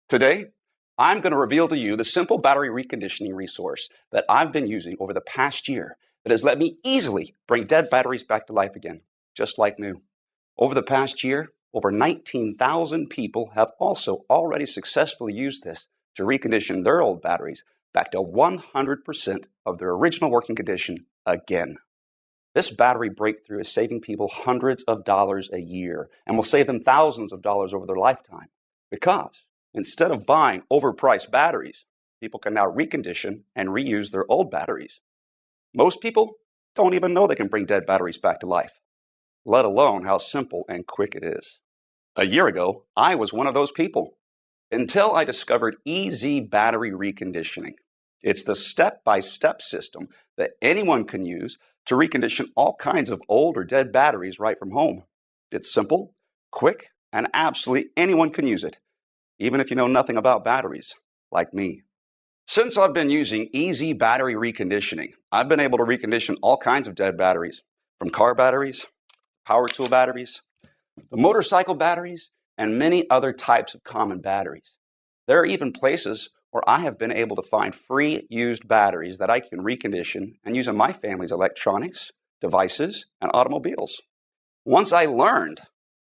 Today, I'm going to reveal to you the simple battery reconditioning resource that I've been using over the past year that has let me easily bring dead batteries back to life again, just like new. Over the past year, over 19,000 people have also already successfully used this to recondition their old batteries back to 100% of their original working condition again. This battery breakthrough is saving people hundreds of dollars a year and will save them thousands of dollars over their lifetime because instead of buying overpriced batteries, people can now recondition and reuse their old batteries. Most people don't even know they can bring dead batteries back to life, let alone how simple and quick it is. A year ago, I was one of those people until I discovered EZ Battery Reconditioning. It's the step-by-step system that anyone can use to recondition all kinds of old or dead batteries right from home. It's simple, quick, and absolutely anyone can use it, even if you know nothing about batteries, like me. Since I've been using EZ Battery Reconditioning, I've been able to recondition all kinds of dead batteries, from car batteries, power tool batteries, the motorcycle batteries, and many other types of common batteries. There are even places where I have been able to find free used batteries that I can recondition and use in my family's electronics, devices, and automobiles. Once I learned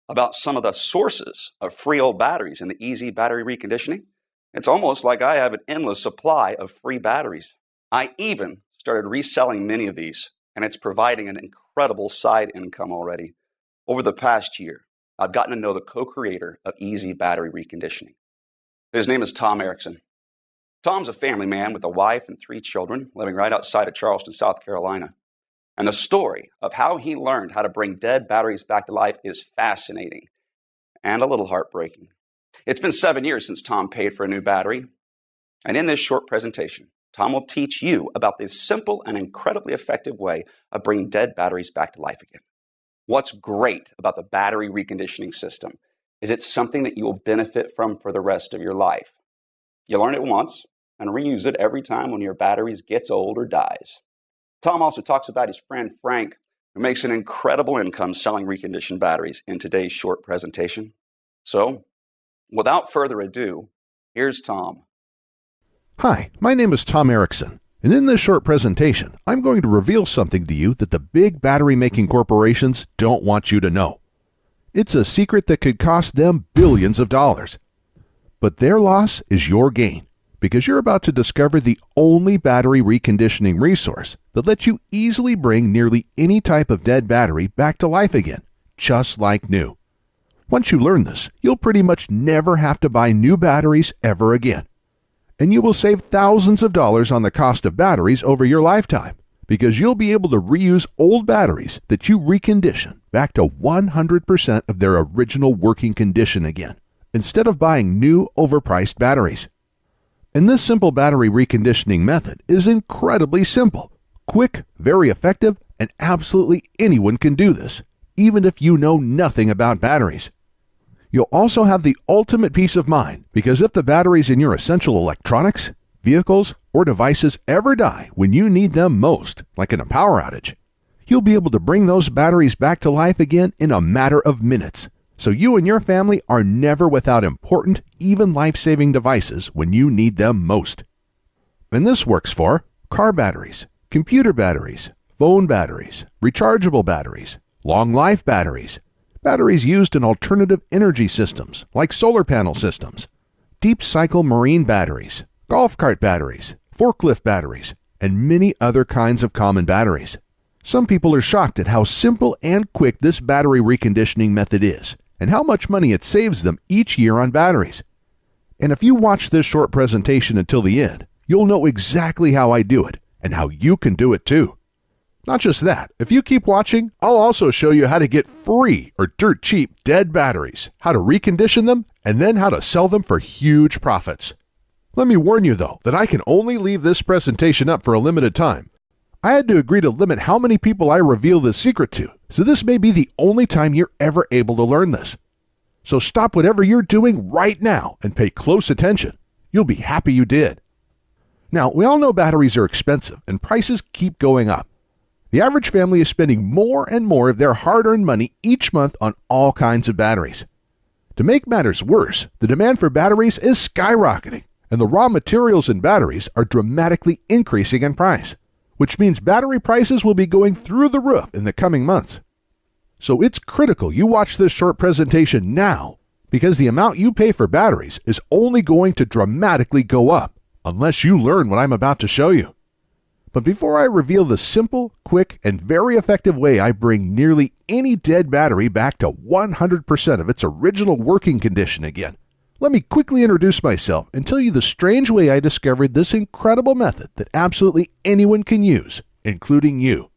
about some of the sources of free old batteries in the EZ Battery Reconditioning, it's almost like I have an endless supply of free batteries. I even started reselling many of these, and it's providing an incredible side income already. Over the past year, I've gotten to know the co-creator of EZ Battery Reconditioning. His name is Tom Erickson. Tom's a family man with a wife and 3 children living right outside of Charleston, South Carolina. And the story of how he learned how to bring dead batteries back to life is fascinating and a little heartbreaking. It's been 7 years since Tom paid for a new battery. And in this short presentation, Tom will teach you about this simple and incredibly effective way of bringing dead batteries back to life again. What's great about the battery reconditioning system is it's something that you will benefit from for the rest of your life. You learn it once and reuse it every time one of your batteries gets old or dies. Tom also talks about his friend Frank, who makes an incredible income selling reconditioned batteries in today's short presentation. So, without further ado, here's Tom. Hi, my name is Tom Erickson, and in this short presentation, I'm going to reveal something to you that the big battery-making corporations don't want you to know. It's a secret that could cost them billions of dollars. But their loss is your gain, because you're about to discover the only battery reconditioning resource that lets you easily bring nearly any type of dead battery back to life again, just like new. Once you learn this, you'll pretty much never have to buy new batteries ever again. And you will save thousands of dollars on the cost of batteries over your lifetime, because you'll be able to reuse old batteries that you recondition back to 100% of their original working condition again, instead of buying new overpriced batteries. And this simple battery reconditioning method is incredibly simple, quick, very effective, and absolutely anyone can do this, even if you know nothing about batteries. You'll also have the ultimate peace of mind, because if the batteries in your essential electronics, vehicles, or devices ever die when you need them most, like in a power outage, you'll be able to bring those batteries back to life again in a matter of minutes. So you and your family are never without important, even life-saving devices when you need them most. And this works for car batteries, computer batteries, phone batteries, rechargeable batteries, long-life batteries, batteries used in alternative energy systems like solar panel systems, deep-cycle marine batteries, golf cart batteries, forklift batteries, and many other kinds of common batteries. Some people are shocked at how simple and quick this battery reconditioning method is, and how much money it saves them each year on batteries. And if you watch this short presentation until the end, you'll know exactly how I do it, and how you can do it too. Not just that, if you keep watching, I'll also show you how to get free or dirt cheap dead batteries, how to recondition them, and then how to sell them for huge profits. Let me warn you though, that I can only leave this presentation up for a limited time. I had to agree to limit how many people I reveal this secret to, so this may be the only time you're ever able to learn this. So stop whatever you're doing right now and pay close attention. You'll be happy you did. Now, we all know batteries are expensive and prices keep going up. The average family is spending more and more of their hard-earned money each month on all kinds of batteries. To make matters worse, the demand for batteries is skyrocketing, and the raw materials in batteries are dramatically increasing in price, which means battery prices will be going through the roof in the coming months. So it's critical you watch this short presentation now, because the amount you pay for batteries is only going to dramatically go up unless you learn what I'm about to show you. But before I reveal the simple, quick, and very effective way I bring nearly any dead battery back to 100% of its original working condition again, let me quickly introduce myself and tell you the strange way I discovered this incredible method that absolutely anyone can use, including you.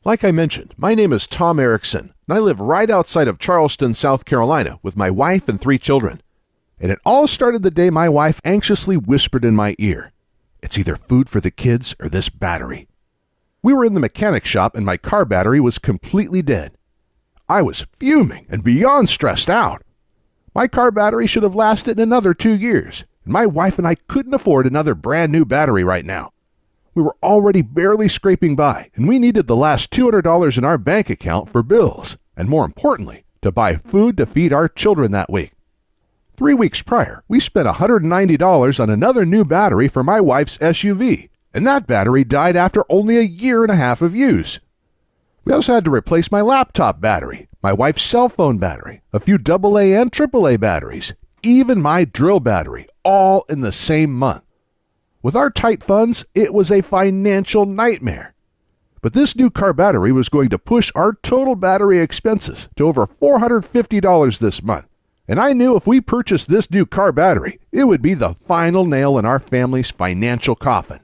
Like I mentioned, my name is Tom Erickson, and I live right outside of Charleston, South Carolina, with my wife and 3 children. And it all started the day my wife anxiously whispered in my ear, "It's either food for the kids or this battery." We were in the mechanic shop and my car battery was completely dead. I was fuming and beyond stressed out. My car battery should have lasted another 2 years, and my wife and I couldn't afford another brand new battery right now. We were already barely scraping by, and we needed the last $200 in our bank account for bills, and more importantly, to buy food to feed our children that week. 3 weeks prior, we spent $190 on another new battery for my wife's SUV, and that battery died after only a year and a half of use. We also had to replace my laptop battery, my wife's cell phone battery, a few AA and AAA batteries, even my drill battery, all in the same month. With our tight funds, it was a financial nightmare. But this new car battery was going to push our total battery expenses to over $450 this month. And I knew if we purchased this new car battery, it would be the final nail in our family's financial coffin.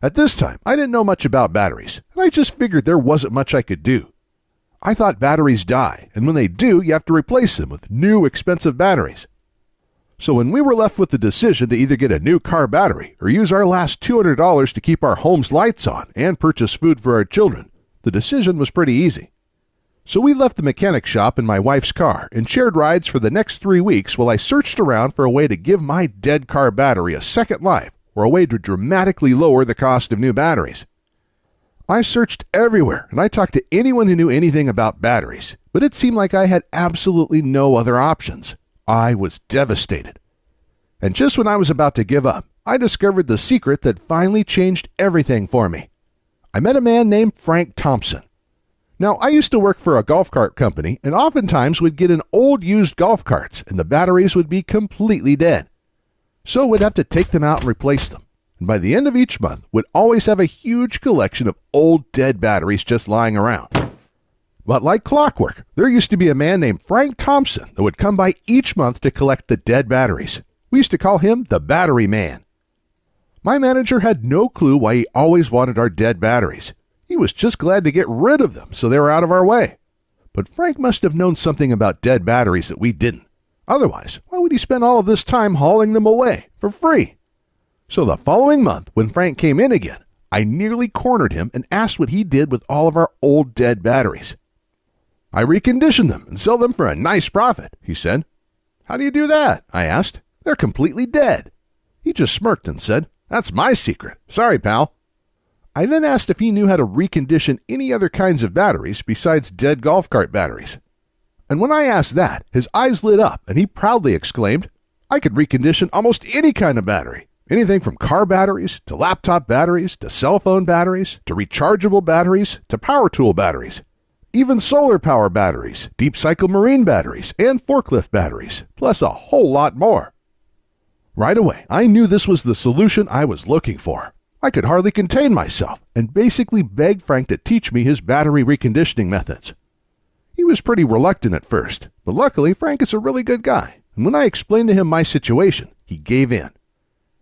At this time, I didn't know much about batteries, and I just figured there wasn't much I could do. I thought batteries die, and when they do, you have to replace them with new expensive batteries. So when we were left with the decision to either get a new car battery or use our last $200 to keep our home's lights on and purchase food for our children, the decision was pretty easy. So we left the mechanic shop in my wife's car and shared rides for the next 3 weeks while I searched around for a way to give my dead car battery a second life or a way to dramatically lower the cost of new batteries. I searched everywhere and I talked to anyone who knew anything about batteries, but it seemed like I had absolutely no other options. I was devastated. And just when I was about to give up, I discovered the secret that finally changed everything for me. I met a man named Frank Thompson. Now, I used to work for a golf cart company and oftentimes would get in old used golf carts and the batteries would be completely dead. So we'd have to take them out and replace them. And by the end of each month, we'd always have a huge collection of old dead batteries just lying around. But like clockwork, there used to be a man named Frank Thompson that would come by each month to collect the dead batteries. We used to call him the Battery Man. My manager had no clue why he always wanted our dead batteries. He was just glad to get rid of them so they were out of our way. But Frank must have known something about dead batteries that we didn't. Otherwise, why would he spend all of this time hauling them away for free? So the following month, when Frank came in again, I nearly cornered him and asked what he did with all of our old dead batteries. "I recondition them and sell them for a nice profit," he said. "How do you do that?" I asked. "They're completely dead." He just smirked and said, "That's my secret. Sorry, pal." I then asked if he knew how to recondition any other kinds of batteries besides dead golf cart batteries. And when I asked that, his eyes lit up and he proudly exclaimed, "I could recondition almost any kind of battery. Anything from car batteries, to laptop batteries, to cell phone batteries, to rechargeable batteries, to power tool batteries. Even solar power batteries, deep cycle marine batteries, and forklift batteries, plus a whole lot more." Right away, I knew this was the solution I was looking for. I could hardly contain myself and basically begged Frank to teach me his battery reconditioning methods. He was pretty reluctant at first, but luckily Frank is a really good guy, and when I explained to him my situation, he gave in.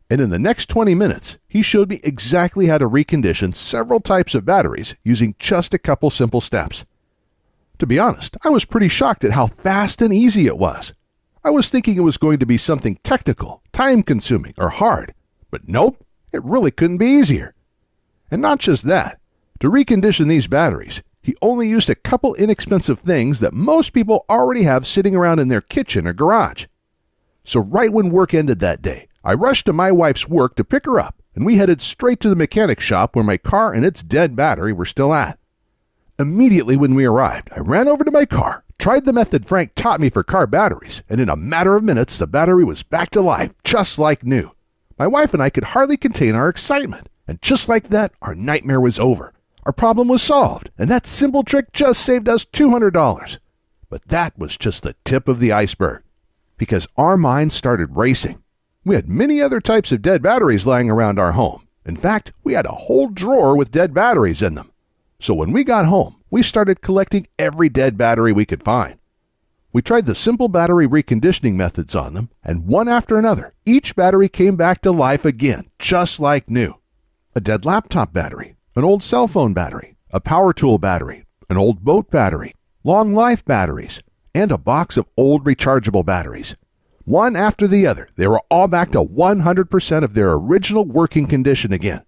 And in the next 20 minutes, he showed me exactly how to recondition several types of batteries using just a couple simple steps. To be honest, I was pretty shocked at how fast and easy it was. I was thinking it was going to be something technical, time-consuming, or hard, but nope, it really couldn't be easier. And not just that, to recondition these batteries, he only used a couple inexpensive things that most people already have sitting around in their kitchen or garage. So right when work ended that day, I rushed to my wife's work to pick her up, and we headed straight to the mechanic shop where my car and its dead battery were still at. Immediately when we arrived, I ran over to my car, tried the method Frank taught me for car batteries, and in a matter of minutes, the battery was back to life, just like new. My wife and I could hardly contain our excitement, and just like that, our nightmare was over. Our problem was solved, and that simple trick just saved us $200. But that was just the tip of the iceberg, because our minds started racing. We had many other types of dead batteries lying around our home. In fact, we had a whole drawer with dead batteries in them. So when we got home, we started collecting every dead battery we could find. We tried the simple battery reconditioning methods on them, and one after another, each battery came back to life again, just like new. A dead laptop battery, an old cell phone battery, a power tool battery, an old boat battery, long life batteries, and a box of old rechargeable batteries. One after the other, they were all back to 100% of their original working condition again.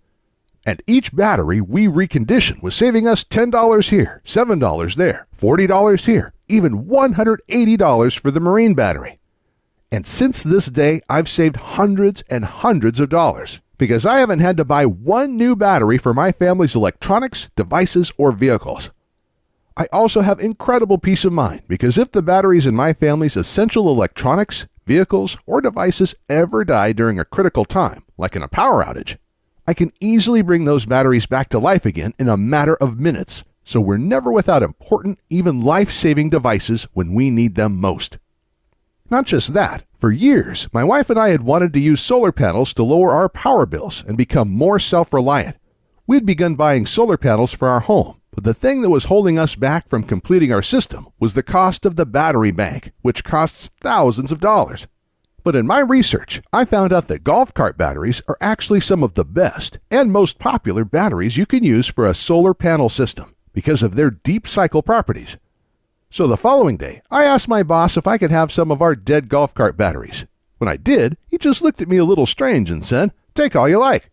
And each battery we reconditioned was saving us $10 here, $7 there, $40 here, even $180 for the marine battery. And since this day, I've saved hundreds and hundreds of dollars because I haven't had to buy one new battery for my family's electronics, devices, or vehicles. I also have incredible peace of mind because if the batteries in my family's essential electronics, vehicles, or devices ever die during a critical time, like in a power outage, I can easily bring those batteries back to life again in a matter of minutes, so we're never without important, even life-saving devices when we need them most. Not just that, for years, my wife and I had wanted to use solar panels to lower our power bills and become more self-reliant. We'd begun buying solar panels for our home, but the thing that was holding us back from completing our system was the cost of the battery bank, which costs thousands of dollars. But in my research, I found out that golf cart batteries are actually some of the best and most popular batteries you can use for a solar panel system because of their deep cycle properties. So the following day, I asked my boss if I could have some of our dead golf cart batteries. When I did, he just looked at me a little strange and said, "Take all you like."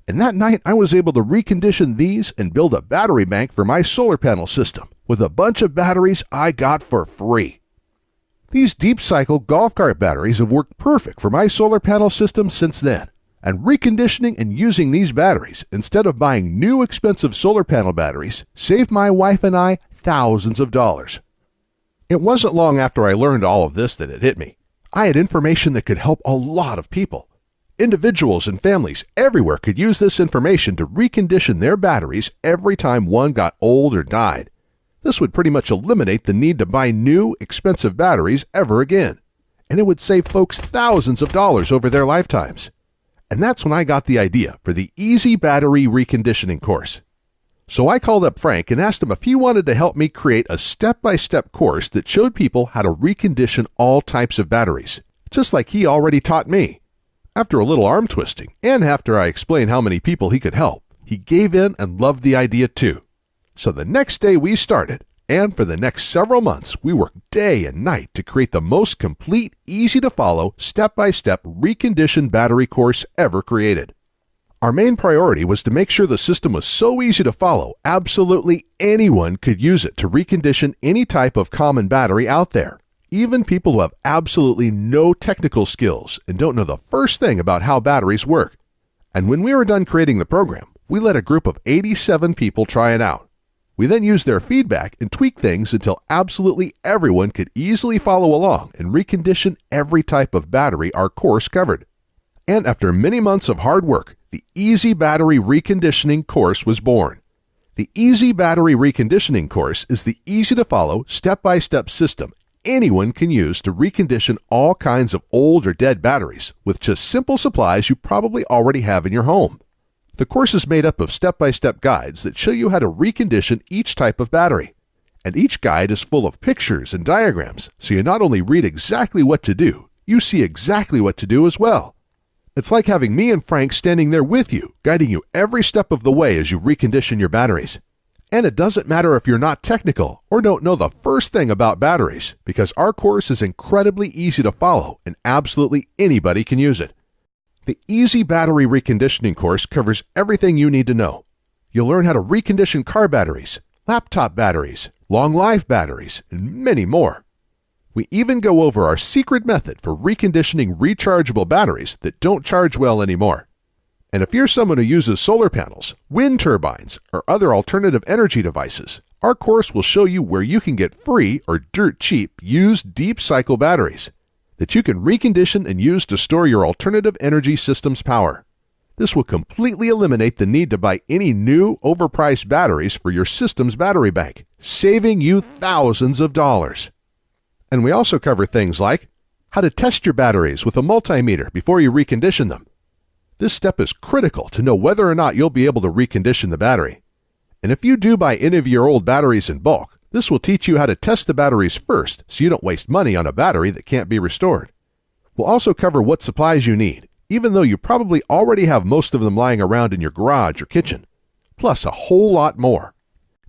And that night, I was able to recondition these and build a battery bank for my solar panel system with a bunch of batteries I got for free. These deep cycle golf cart batteries have worked perfect for my solar panel system since then, and reconditioning and using these batteries instead of buying new expensive solar panel batteries saved my wife and I thousands of dollars. It wasn't long after I learned all of this that it hit me. I had information that could help a lot of people. Individuals and families everywhere could use this information to recondition their batteries every time one got old or died. This would pretty much eliminate the need to buy new, expensive batteries ever again, and it would save folks thousands of dollars over their lifetimes. And that's when I got the idea for the EZ Battery Reconditioning course. So I called up Frank and asked him if he wanted to help me create a step-by-step course that showed people how to recondition all types of batteries, just like he already taught me. After a little arm twisting, and after I explained how many people he could help, he gave in and loved the idea too. So the next day we started, and for the next several months, we worked day and night to create the most complete, easy-to-follow, step-by-step reconditioned battery course ever created. Our main priority was to make sure the system was so easy to follow, absolutely anyone could use it to recondition any type of common battery out there, even people who have absolutely no technical skills and don't know the first thing about how batteries work. And when we were done creating the program, we let a group of 87 people try it out. We then used their feedback and tweaked things until absolutely everyone could easily follow along and recondition every type of battery our course covered. And after many months of hard work, the EZ Battery Reconditioning course was born. The EZ Battery Reconditioning course is the easy-to-follow, step-by-step system anyone can use to recondition all kinds of old or dead batteries with just simple supplies you probably already have in your home. The course is made up of step-by-step guides that show you how to recondition each type of battery. And each guide is full of pictures and diagrams, so you not only read exactly what to do, you see exactly what to do as well. It's like having me and Frank standing there with you, guiding you every step of the way as you recondition your batteries. And it doesn't matter if you're not technical or don't know the first thing about batteries, because our course is incredibly easy to follow and absolutely anybody can use it. The EZ Battery Reconditioning course covers everything you need to know. You'll learn how to recondition car batteries, laptop batteries, long life batteries, and many more. We even go over our secret method for reconditioning rechargeable batteries that don't charge well anymore. And if you're someone who uses solar panels, wind turbines, or other alternative energy devices, our course will show you where you can get free or dirt cheap used deep cycle batteries that you can recondition and use to store your alternative energy system's power. This will completely eliminate the need to buy any new, overpriced batteries for your system's battery bank, saving you thousands of dollars. And we also cover things like how to test your batteries with a multimeter before you recondition them. This step is critical to know whether or not you'll be able to recondition the battery. And if you do buy any of your old batteries in bulk, this will teach you how to test the batteries first so you don't waste money on a battery that can't be restored. We'll also cover what supplies you need, even though you probably already have most of them lying around in your garage or kitchen, plus a whole lot more.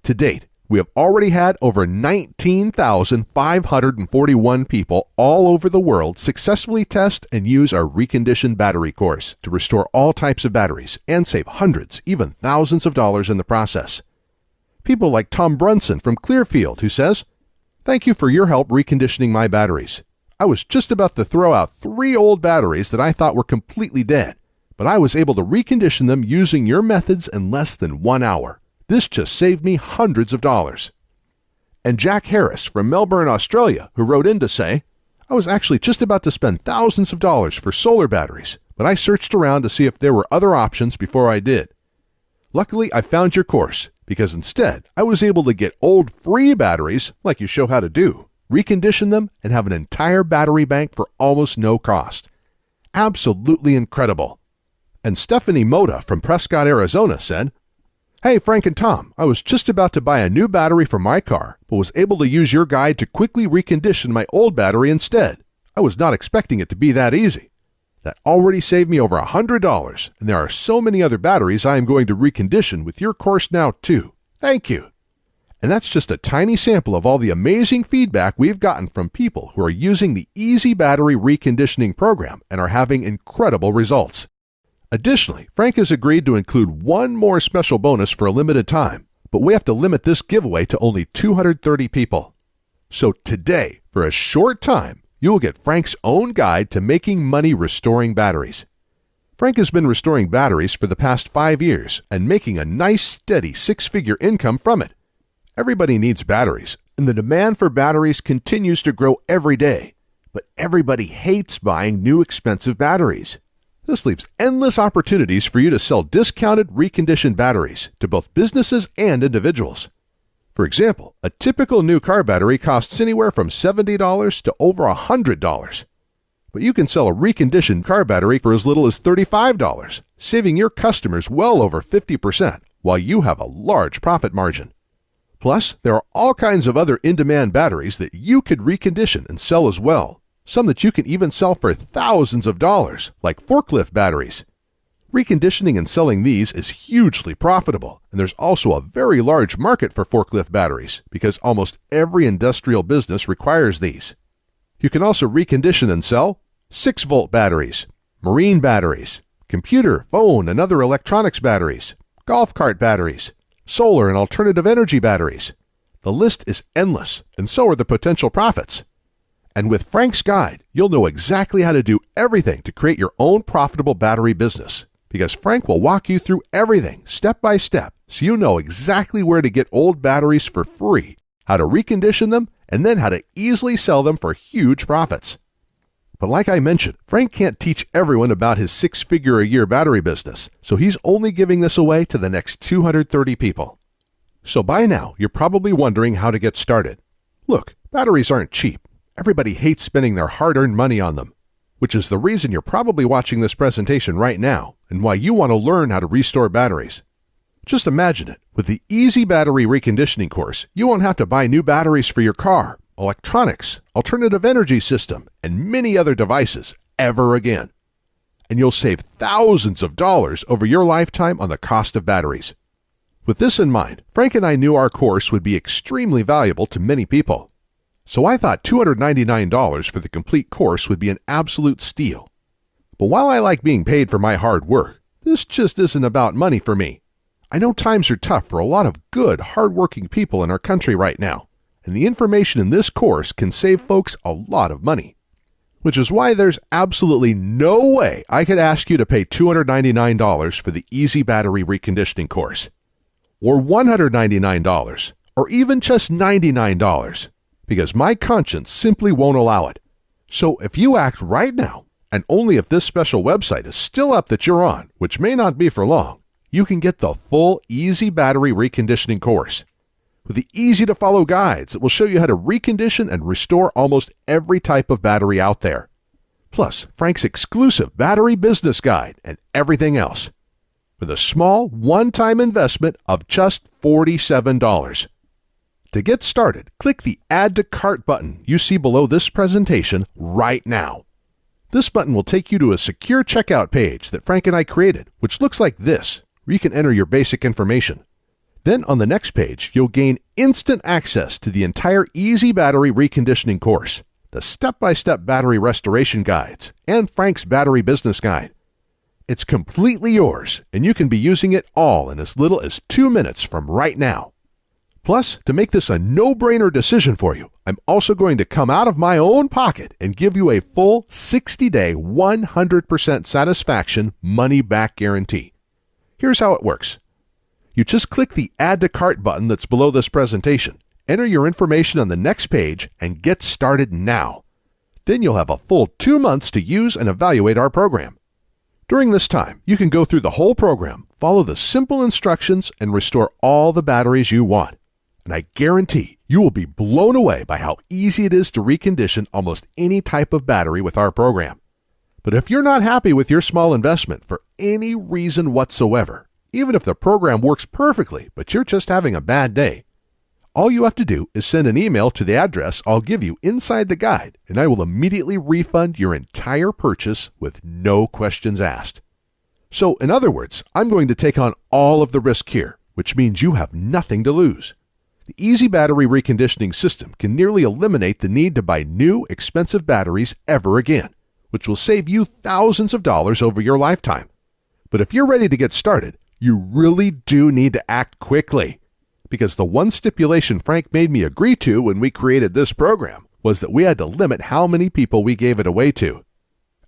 To date, we have already had over 19,541 people all over the world successfully test and use our reconditioned battery course to restore all types of batteries and save hundreds, even thousands of dollars in the process. People like Tom Brunson from Clearfield, who says, "Thank you for your help reconditioning my batteries. I was just about to throw out 3 old batteries that I thought were completely dead, but I was able to recondition them using your methods in less than 1 hour. This just saved me hundreds of dollars." And Jack Harris from Melbourne, Australia, who wrote in to say, "I was actually just about to spend thousands of dollars for solar batteries, but I searched around to see if there were other options before I did. Luckily, I found your course, because instead, I was able to get old free batteries, like you show how to do, recondition them, and have an entire battery bank for almost no cost. Absolutely incredible." And Stephanie Moda from Prescott, Arizona said, "Hey, Frank and Tom, I was just about to buy a new battery for my car, but was able to use your guide to quickly recondition my old battery instead. I was not expecting it to be that easy. That already saved me over $100, and there are so many other batteries I am going to recondition with your course now too. Thank you." And that's just a tiny sample of all the amazing feedback we've gotten from people who are using the EZ Battery Reconditioning program and are having incredible results. Additionally, Frank has agreed to include one more special bonus for a limited time, but we have to limit this giveaway to only 230 people. So today, for a short time, you will get Frank's own guide to making money restoring batteries. Frank has been restoring batteries for the past 5 years and making a nice, steady 6-figure income from it. Everybody needs batteries, and the demand for batteries continues to grow every day, but everybody hates buying new expensive batteries. This leaves endless opportunities for you to sell discounted, reconditioned batteries to both businesses and individuals. For example, a typical new car battery costs anywhere from $70 to over $100. But you can sell a reconditioned car battery for as little as $35, saving your customers well over 50%, while you have a large profit margin. Plus, there are all kinds of other in-demand batteries that you could recondition and sell as well. Some that you can even sell for thousands of dollars, like forklift batteries. Reconditioning and selling these is hugely profitable, and there's also a very large market for forklift batteries because almost every industrial business requires these. You can also recondition and sell 6-volt batteries, marine batteries, computer, phone, and other electronics batteries, golf cart batteries, solar and alternative energy batteries. The list is endless, and so are the potential profits. And with Frank's guide, you'll know exactly how to do everything to create your own profitable battery business, because Frank will walk you through everything step by step so you know exactly where to get old batteries for free, how to recondition them, and then how to easily sell them for huge profits. But like I mentioned, Frank can't teach everyone about his 6-figure-a-year battery business, so he's only giving this away to the next 230 people. So by now, you're probably wondering how to get started. Look, batteries aren't cheap. Everybody hates spending their hard-earned money on them, which is the reason you're probably watching this presentation right now and why you want to learn how to restore batteries. Just imagine it. With the EZ Battery Reconditioning course, you won't have to buy new batteries for your car, electronics, alternative energy system, and many other devices ever again. And you'll save thousands of dollars over your lifetime on the cost of batteries. With this in mind, Frank and I knew our course would be extremely valuable to many people. So I thought $299 for the complete course would be an absolute steal. But while I like being paid for my hard work, this just isn't about money for me. I know times are tough for a lot of good, hard-working people in our country right now, and the information in this course can save folks a lot of money. which is why there's absolutely no way I could ask you to pay $299 for the EZ Battery Reconditioning course, or $199, or even just $99, because my conscience simply won't allow it. So if you act right now, and only if this special website is still up that you're on, which may not be for long, you can get the full EZ Battery Reconditioning course. With the easy-to-follow guides that will show you how to recondition and restore almost every type of battery out there. Plus, Frank's exclusive battery business guide and everything else. With a small, one-time investment of just $47. To get started, click the Add to Cart button you see below this presentation right now. This button will take you to a secure checkout page that Frank and I created, which looks like this, where you can enter your basic information. Then on the next page, you'll gain instant access to the entire EZ Battery Reconditioning course, the step-by-step battery restoration guides, and Frank's battery business guide. It's completely yours, and you can be using it all in as little as 2 minutes from right now. Plus, to make this a no-brainer decision for you, I'm also going to come out of my own pocket and give you a full 60-day, 100% satisfaction money-back guarantee. Here's how it works. You just click the Add to Cart button that's below this presentation, enter your information on the next page, and get started now. Then you'll have a full 2 months to use and evaluate our program. During this time, you can go through the whole program, follow the simple instructions, and restore all the batteries you want. And I guarantee you will be blown away by how easy it is to recondition almost any type of battery with our program. But if you're not happy with your small investment for any reason whatsoever, even if the program works perfectly, but you're just having a bad day, all you have to do is send an email to the address I'll give you inside the guide, and I will immediately refund your entire purchase with no questions asked. So, in other words, I'm going to take on all of the risk here, which means you have nothing to lose. The EZ Battery Reconditioning system can nearly eliminate the need to buy new, expensive batteries ever again, which will save you thousands of dollars over your lifetime. But if you're ready to get started, you really do need to act quickly, because the one stipulation Frank made me agree to when we created this program was that we had to limit how many people we gave it away to.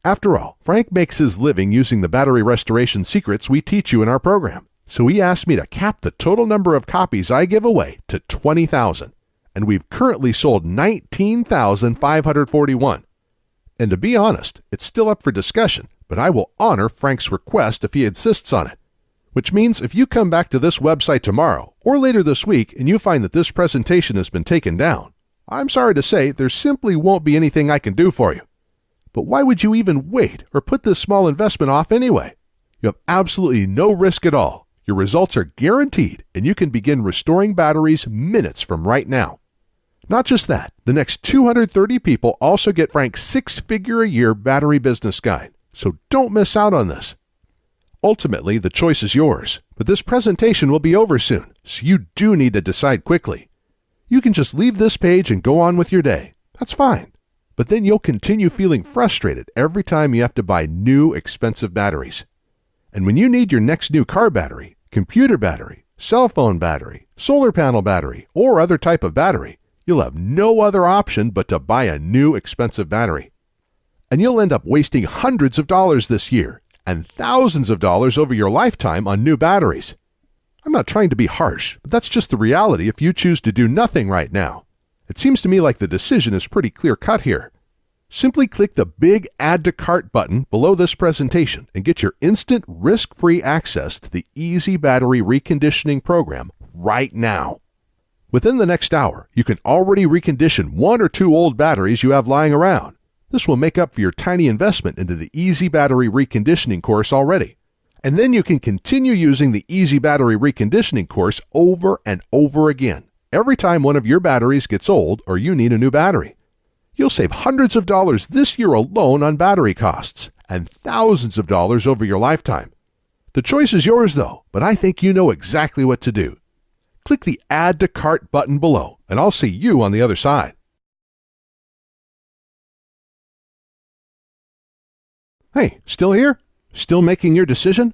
After all, Frank makes his living using the battery restoration secrets we teach you in our program, so he asked me to cap the total number of copies I give away to 20,000, and we've currently sold 19,541. And to be honest, it's still up for discussion, but I will honor Frank's request if he insists on it. Which means if you come back to this website tomorrow or later this week and you find that this presentation has been taken down, I'm sorry to say there simply won't be anything I can do for you. But why would you even wait or put this small investment off anyway? You have absolutely no risk at all. Your results are guaranteed, and you can begin restoring batteries minutes from right now. Not just that, the next 230 people also get Frank's 6-figure-a-year battery business guide, so don't miss out on this. Ultimately, the choice is yours, but this presentation will be over soon, so you do need to decide quickly. You can just leave this page and go on with your day. That's fine. But then you'll continue feeling frustrated every time you have to buy new, expensive batteries. And when you need your next new car battery, computer battery, cell phone battery, solar panel battery, or other type of battery, you'll have no other option but to buy a new, expensive battery. And you'll end up wasting hundreds of dollars this year and thousands of dollars over your lifetime on new batteries. I'm not trying to be harsh, but that's just the reality if you choose to do nothing right now. It seems to me like the decision is pretty clear-cut here. Simply click the big Add to Cart button below this presentation and get your instant risk-free access to the EZ Battery Reconditioning program right now. Within the next hour, you can already recondition 1 or 2 old batteries you have lying around. This will make up for your tiny investment into the EZ Battery Reconditioning course already. And then you can continue using the EZ Battery Reconditioning course over and over again, every time one of your batteries gets old or you need a new battery. You'll save hundreds of dollars this year alone on battery costs, and thousands of dollars over your lifetime. The choice is yours though, but I think you know exactly what to do. Click the Add to Cart button below, and I'll see you on the other side. Hey, still here? Still making your decision?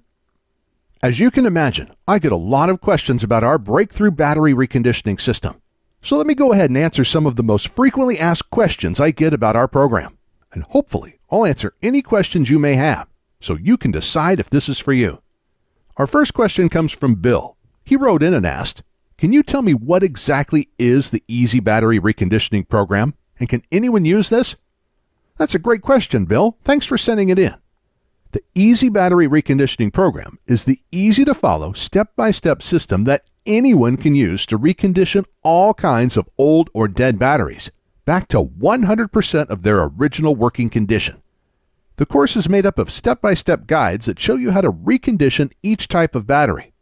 As you can imagine, I get a lot of questions about our breakthrough battery reconditioning system. So let me go ahead and answer some of the most frequently asked questions I get about our program. and hopefully I'll answer any questions you may have, so you can decide if this is for you. Our first question comes from Bill. He wrote in and asked, "Can you tell me what exactly is the EZ Battery Reconditioning program, and can anyone use this?" That's a great question, Bill. Thanks for sending it in. The EZ Battery Reconditioning program is the easy-to-follow, step-by-step system that anyone can use to recondition all kinds of old or dead batteries back to 100% of their original working condition. The course is made up of step-by-step guides that show you how to recondition each type of battery.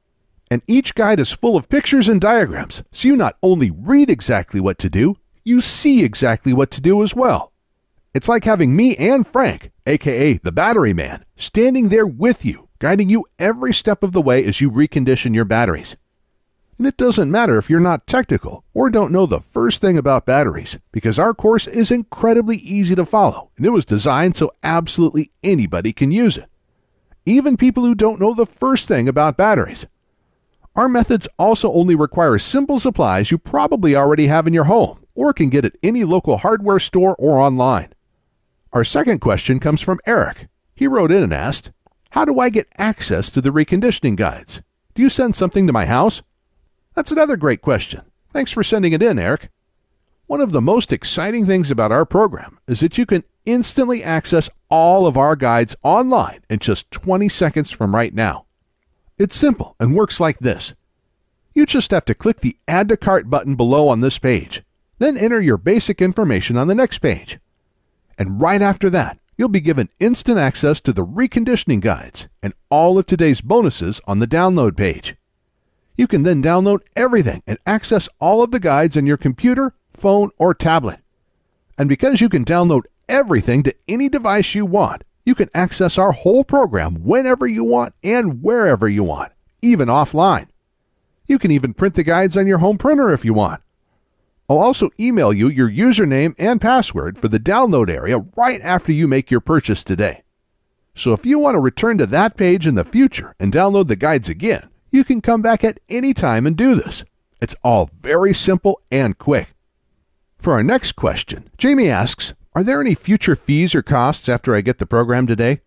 And each guide is full of pictures and diagrams, so you not only read exactly what to do, you see exactly what to do as well. It's like having me and Frank, aka the Battery Man, standing there with you, guiding you every step of the way as you recondition your batteries. And it doesn't matter if you're not technical or don't know the first thing about batteries, because our course is incredibly easy to follow, and it was designed so absolutely anybody can use it. Even people who don't know the first thing about batteries. Our methods also only require simple supplies you probably already have in your home or can get at any local hardware store or online. Our second question comes from Eric. He wrote in and asked, "How do I get access to the reconditioning guides? Do you send something to my house?" That's another great question. Thanks for sending it in, Eric. One of the most exciting things about our program is that you can instantly access all of our guides online in just 20 seconds from right now. It's simple and works like this. You just have to click the Add to Cart button below on this page, then enter your basic information on the next page. And right after that, you'll be given instant access to the reconditioning guides and all of today's bonuses on the download page. You can then download everything and access all of the guides on your computer, phone, or tablet. And because you can download everything to any device you want, you can access our whole program whenever you want and wherever you want, even offline. You can even print the guides on your home printer if you want. I'll also email you your username and password for the download area right after you make your purchase today. So if you want to return to that page in the future and download the guides again, you can come back at any time and do this. It's all very simple and quick. For our next question, Jamie asks, "Are there any future fees or costs after I get the program today?"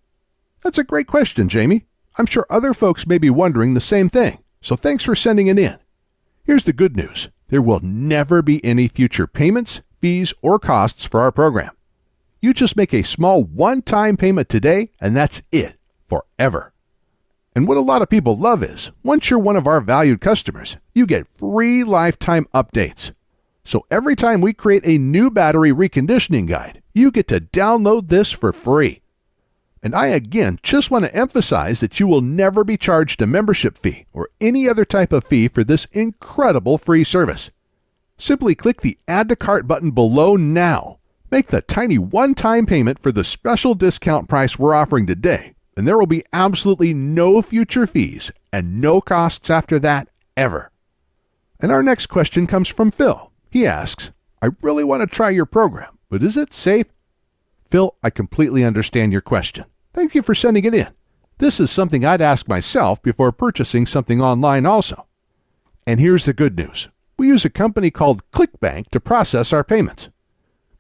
That's a great question, Jamie. I'm sure other folks may be wondering the same thing, so thanks for sending it in. Here's the good news. There will never be any future payments, fees, or costs for our program. You just make a small one-time payment today, and that's it, forever. And what a lot of people love is, once you're one of our valued customers, you get free lifetime updates. So every time we create a new battery reconditioning guide, you get to download this for free. And I again just want to emphasize that you will never be charged a membership fee or any other type of fee for this incredible free service. Simply click the Add to Cart button below now. Make the tiny one-time payment for the special discount price we're offering today, and there will be absolutely no future fees and no costs after that ever. And our next question comes from Phil. He asks, "I really want to try your program, but is it safe?" Phil, I completely understand your question. Thank you for sending it in. This is something I'd ask myself before purchasing something online also. And here's the good news. We use a company called ClickBank to process our payments.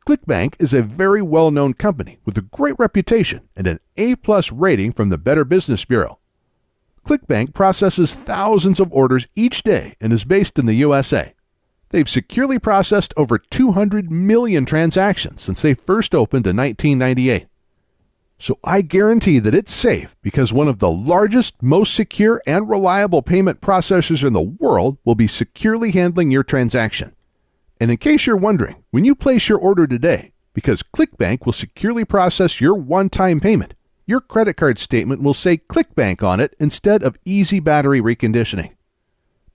ClickBank is a very well-known company with a great reputation and an A+ rating from the Better Business Bureau. ClickBank processes thousands of orders each day and is based in the USA. They've securely processed over 200 million transactions since they first opened in 1998. So I guarantee that it's safe because one of the largest, most secure, and reliable payment processors in the world will be securely handling your transaction. And in case you're wondering, when you place your order today, because ClickBank will securely process your one-time payment, your credit card statement will say ClickBank on it instead of EZ Battery Reconditioning.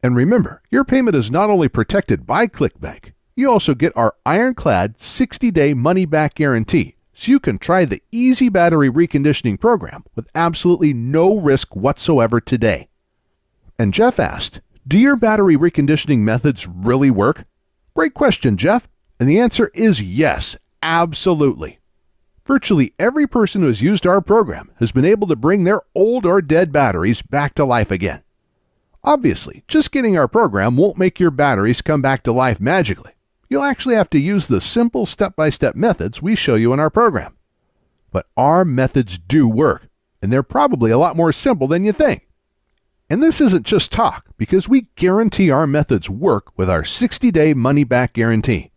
And remember, your payment is not only protected by ClickBank, you also get our ironclad 60-day money-back guarantee, so you can try the EZ Battery Reconditioning program with absolutely no risk whatsoever today. And Jeff asked, "Do your battery reconditioning methods really work?" Great question, Jeff. And the answer is yes, absolutely. Virtually every person who has used our program has been able to bring their old or dead batteries back to life again. Obviously, just getting our program won't make your batteries come back to life magically. You'll actually have to use the simple step-by-step methods we show you in our program. But our methods do work, and they're probably a lot more simple than you think. And this isn't just talk, because we guarantee our methods work with our 60-day money-back guarantee.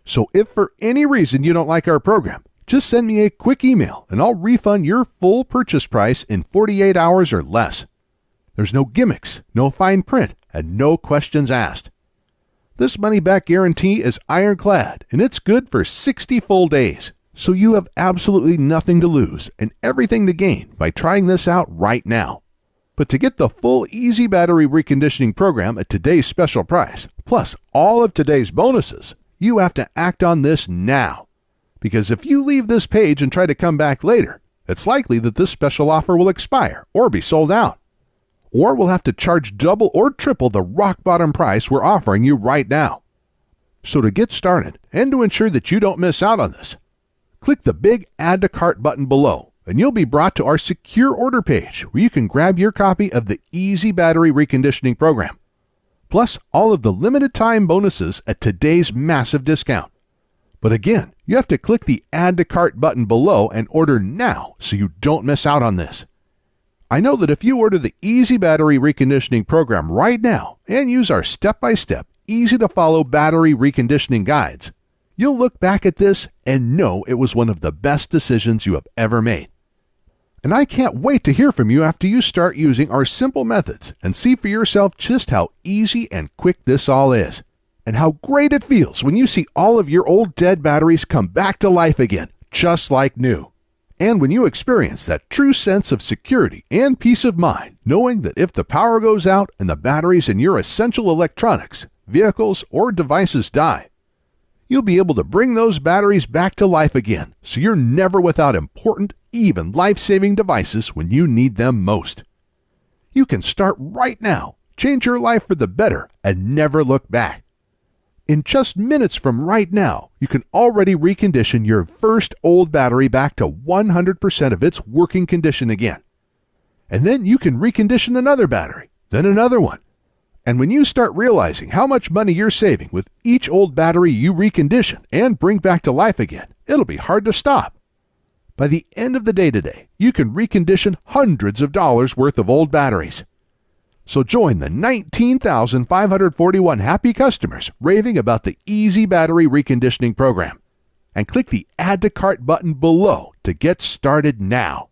So if for any reason you don't like our program, just send me a quick email and I'll refund your full purchase price in 48 hours or less. There's no gimmicks, no fine print, and no questions asked. This money-back guarantee is ironclad, and it's good for 60 full days. So you have absolutely nothing to lose and everything to gain by trying this out right now. But to get the full EZ Battery Reconditioning program at today's special price, plus all of today's bonuses, you have to act on this now. Because if you leave this page and try to come back later, it's likely that this special offer will expire or be sold out. Or we'll have to charge double or triple the rock bottom price we're offering you right now. So to get started and to ensure that you don't miss out on this, click the big Add to Cart button below and you'll be brought to our secure order page where you can grab your copy of the EZ Battery Reconditioning program, plus all of the limited time bonuses at today's massive discount. But again, you have to click the Add to Cart button below and order now so you don't miss out on this. I know that if you order the EZ Battery Reconditioning program right now and use our step-by-step, easy-to-follow battery reconditioning guides, you'll look back at this and know it was one of the best decisions you have ever made. And I can't wait to hear from you after you start using our simple methods and see for yourself just how easy and quick this all is, and how great it feels when you see all of your old dead batteries come back to life again, just like new. And when you experience that true sense of security and peace of mind, knowing that if the power goes out and the batteries in your essential electronics, vehicles, or devices die, you'll be able to bring those batteries back to life again, so you're never without important, even life-saving devices when you need them most. You can start right now, change your life for the better, and never look back. In just minutes from right now, you can already recondition your first old battery back to 100% of its working condition again. And then you can recondition another battery, then another one. And when you start realizing how much money you're saving with each old battery you recondition and bring back to life again, it'll be hard to stop. By the end of the day today, you can recondition hundreds of dollars worth of old batteries. So join the 19,541 happy customers raving about the EZ Battery Reconditioning program, and click the Add to Cart button below to get started now.